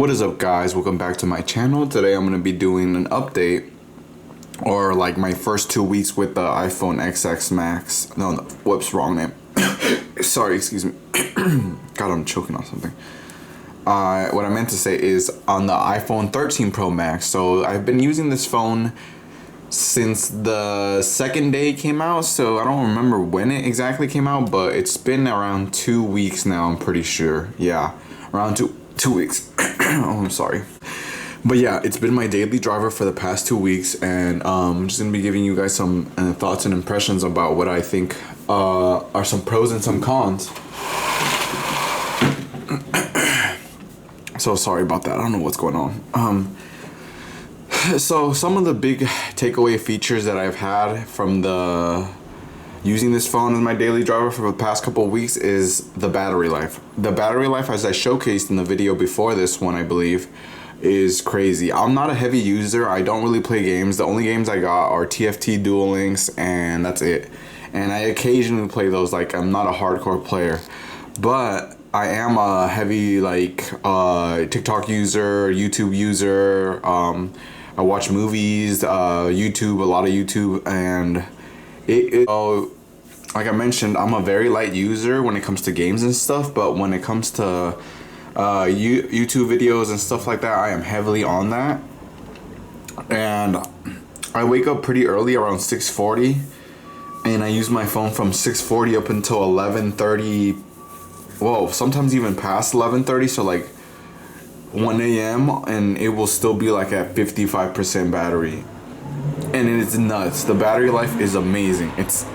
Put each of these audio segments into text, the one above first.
What is up, guys? Welcome back to my channel. Today I'm going to be doing an update, or like my first 2 weeks with the iPhone XX Max. No, whoops, wrong name. Sorry, excuse me. God, I'm choking on something. What I meant to say is on the iPhone 13 Pro Max. So I've been using this phone since the second day it came out, so I don't remember when it exactly came out, but it's been around 2 weeks now, I'm pretty sure. Yeah, around two weeks. Oh, I'm sorry. But yeah, it's been my daily driver for the past 2 weeks, and I'm just gonna be giving you guys some thoughts and impressions about what I think are some pros and some cons. So sorry about that. I don't know what's going on. So some of the big takeaway features that I've had from using this phone as my daily driver for the past couple of weeks is the battery life. The battery life, as I showcased in the video before this one, I believe, is crazy. I'm not a heavy user. I don't really play games. The only games I got are TFT, Duel Links, and that's it. And I occasionally play those. Like, I'm not a hardcore player, but I am a heavy TikTok user, YouTube user. I watch movies, YouTube, a lot of YouTube, and like I mentioned, I'm a very light user when it comes to games and stuff, but when it comes to YouTube videos and stuff like that, I am heavily on that. And I wake up pretty early, around 6:40, and I use my phone from 6:40 up until 11:30. Whoa, sometimes even past 11:30, so like 1 a.m. and it will still be like at 55% battery. And it's nuts. The battery life is amazing. It's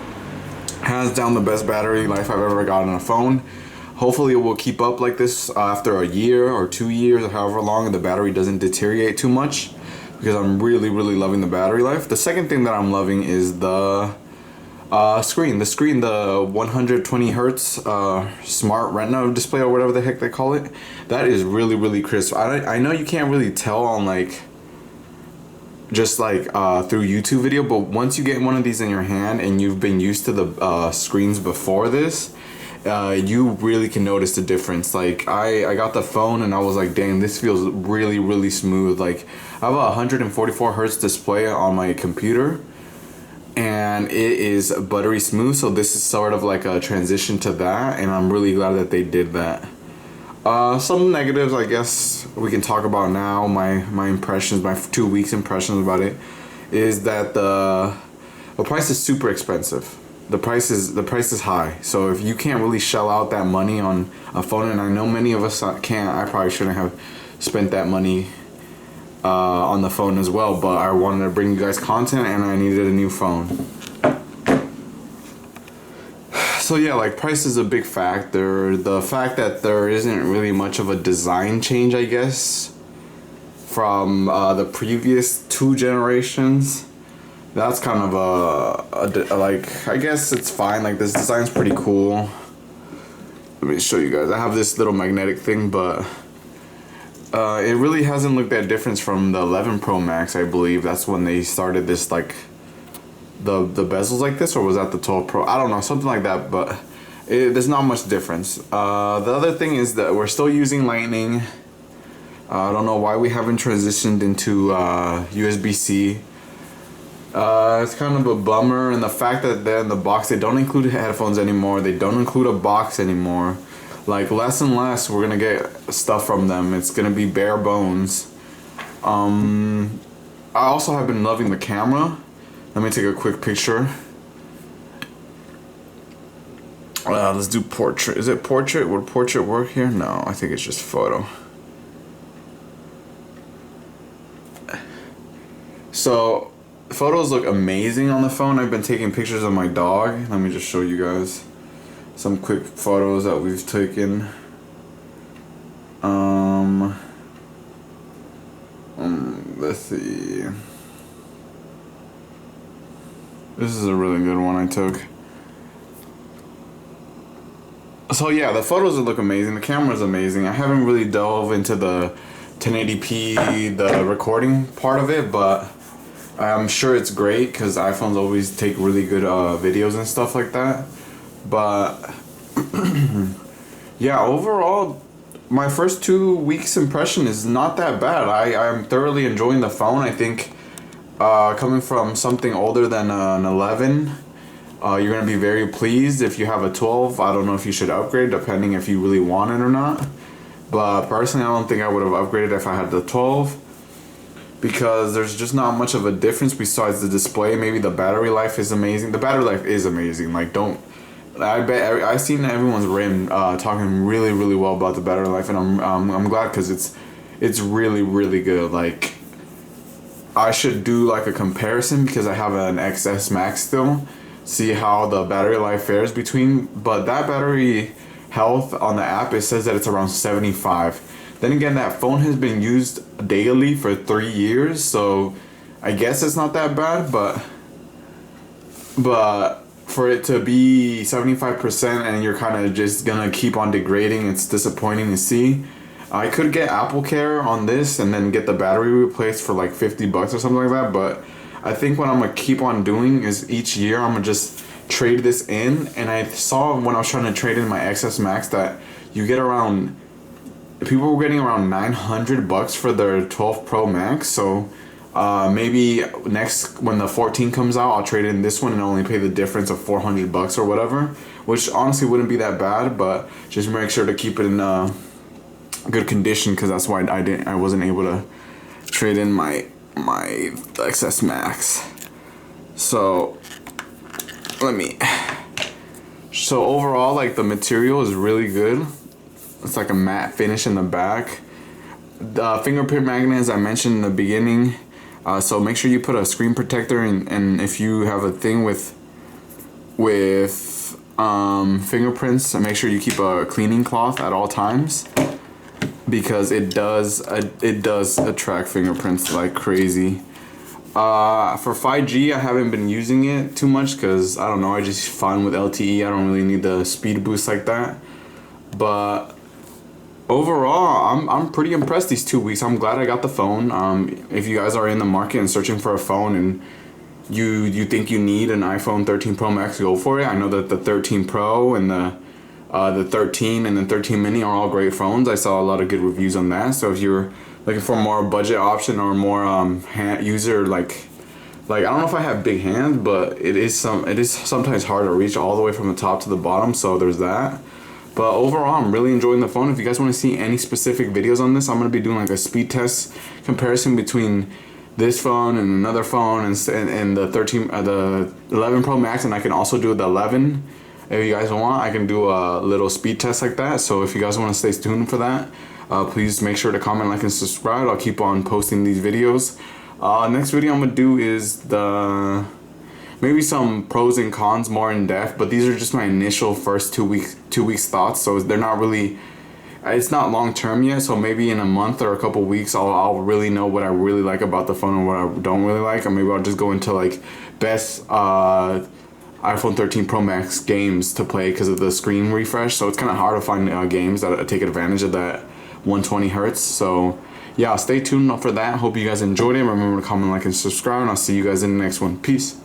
hands down the best battery life I've ever gotten on a phone. Hopefully it will keep up like this after a year or 2 years or however long, and the battery doesn't deteriorate too much, because I'm really loving the battery life. The second thing that I'm loving is the screen. The 120 hertz smart retina display, or whatever the heck they call it. That is really crisp. I know you can't really tell on through YouTube video, but once you get one of these in your hand and you've been used to the screens before this, you really can notice the difference. Like I got the phone and I was like, dang, this feels really smooth. Like I have a 144 hertz display on my computer, and it is buttery smooth, so this is sort of like a transition to that, and I'm really glad that they did that. Some negatives, I guess we can talk about now. My impressions, my 2 weeks impressions about it, is that the price is super expensive. The price is high, so if you can't really shell out that money on a phone, and I know many of us can't, I probably shouldn't have spent that money on the phone as well, but I wanted to bring you guys content and I needed a new phone. So yeah, like price is a big factor. The fact that there isn't really much of a design change, I guess, from the previous 2 generations, that's kind of I guess it's fine. Like this design's pretty cool. Let me show you guys. I have this little magnetic thing, but it really hasn't looked that different from the 11 Pro Max, I believe. That's when they started this, like, the bezels like this, or was that the 12 Pro? I don't know, something like that, but there's not much difference. The other thing is that we're still using Lightning. I don't know why we haven't transitioned into USB-C. It's kind of a bummer, and the fact that they're in the box, they don't include headphones anymore, they don't include a box anymore. Like, less and less we're gonna get stuff from them. It's gonna be bare bones. I also have been loving the camera. Let me take a quick picture. Let's do portrait. Is it portrait? Would portrait work here? No, I think it's just photo. So, photos look amazing on the phone. I've been taking pictures of my dog. Let me just show you guys some quick photos that we've taken. Let's see. This is a really good one I took. So yeah, the photos look amazing. The camera's amazing. I haven't really delved into the 1080p, the recording part of it, but I'm sure it's great because iPhones always take really good videos and stuff like that. But yeah, overall, my first 2 weeks impression is not that bad. I'm thoroughly enjoying the phone. I think coming from something older than an 11, you're gonna be very pleased. If you have a 12, I don't know if you should upgrade, depending if you really want it or not. But personally, I don't think I would have upgraded if I had the 12, because there's just not much of a difference besides the display. Maybe the battery life is amazing. The battery life is amazing. Like, don't. I've seen everyone's rim talking really, really well about the battery life, and I'm glad, because it's really, really good. Like, I should do like a comparison, because I have an XS Max still. See how the battery life fares between, but that battery health on the app, it says that it's around 75. Then again, that phone has been used daily for 3 years, so I guess it's not that bad, but for it to be 75% and you're kind of just gonna keep on degrading, it's disappointing to see. I could get Apple Care on this and then get the battery replaced for like $50 or something like that, but I think what I'm gonna keep on doing is each year I'm gonna just trade this in. And I saw when I was trying to trade in my XS Max that you get around, people were getting around $900 for their 12 Pro Max. So maybe next, when the 14 comes out, I'll trade in this one and only pay the difference of $400 or whatever, which honestly wouldn't be that bad, but just make sure to keep it in good condition, because that's why I wasn't able to trade in my XS Max. So overall, like, the material is really good. It's like a matte finish in the back. The fingerprint magnet, as I mentioned in the beginning, so make sure you put a screen protector in, and if you have a thing with fingerprints, make sure you keep a cleaning cloth at all times, because it does attract fingerprints like crazy. For 5G, I haven't been using it too much, because I don't know, I just fine with LTE. I don't really need the speed boost like that. But overall, I'm pretty impressed these 2 weeks. I'm glad I got the phone. If you guys are in the market and searching for a phone and you think you need an iPhone 13 Pro Max, go for it. I know that the 13 Pro and the 13 and the 13 mini are all great phones. I saw a lot of good reviews on that. So if you're looking for a more budget option or more user, like I don't know if I have big hands, but it is sometimes hard to reach all the way from the top to the bottom. So there's that. But overall, I'm really enjoying the phone. If you guys want to see any specific videos on this, I'm going to be doing like a speed test comparison between this phone and another phone and the 11 Pro Max, and I can also do the 11. If you guys want, I can do a little speed test like that. So if you guys want to stay tuned for that, please make sure to comment, like, and subscribe. I'll keep on posting these videos. Next video I'm going to do is maybe some pros and cons more in depth, but these are just my initial first 2 weeks thoughts, so they're not really, it's not long term yet. So maybe in a month or a couple weeks I'll really know what I really like about the phone and what I don't really like, and maybe I'll just go into like best iPhone 13 Pro Max games to play because of the screen refresh. So it's kind of hard to find games that take advantage of that 120 hertz. So yeah, stay tuned for that. Hope you guys enjoyed it. Remember to comment, like, and subscribe, and I'll see you guys in the next one. Peace.